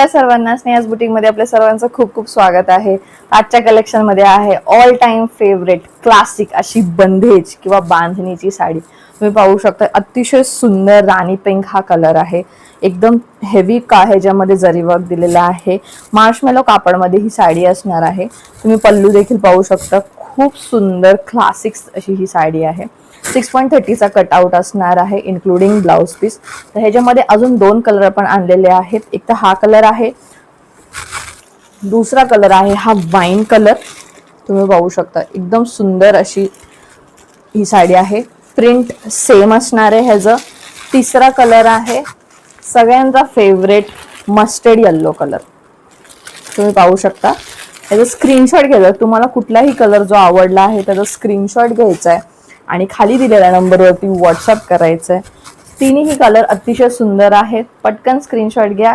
नमस्कार सर्वांना, स्नेहाज बुटीक मध्ये आपल्या सर्वांचं खूप खूप स्वागत आहे। आजच्या कलेक्शन मध्ये आहे ऑल टाइम फेवरेट क्लासिक अशी बंधेज किंवा बांधणीची साडी। तुम्ही पाहू शकता अतिशय सुंदर राणी पिंक हा कलर आहे, एकदम हेवी का ह्याच्यामध्ये जरी वर्क दिलेला आहे। मार्शमेलो कापडमध्ये ही साडी असणार आहे। तुम्ही पल्लू देखील पाहू शकता, खूप सुंदर क्लासिक अशी ही साडी आहे। 6.30 चा कटआउट असणार आहे इन्क्लुडिंग ब्लाउज पीस। तर ह्याच्यामध्ये अजून दोन कलर आपण आणलेले आहेत, एक तर हा कलर आहे, दुसरा कलर आहे हा वाईन कलर। तुम्ही पाहू शकता एकदम सुंदर अशी ही साडी आहे, प्रिंट सेम असणार आहे ह्याचं। तिसरा कलर आहे सगळ्यांचा फेवरेट मस्टर्ड येलो कलर। तुम्ही पाहू शकता, याचा स्क्रीनशॉट घ्यायचा, तुम्हाला कुठलाही कलर जो आवडला आहे त्याचा स्क्रीनशॉट घ्यायचा आहे आणि खाली दिलेल्या नंबरवरती व्हॉट्सअप करायचं आहे। तिन्ही कलर अतिशय सुंदर आहेत, पटकन स्क्रीनशॉट घ्या,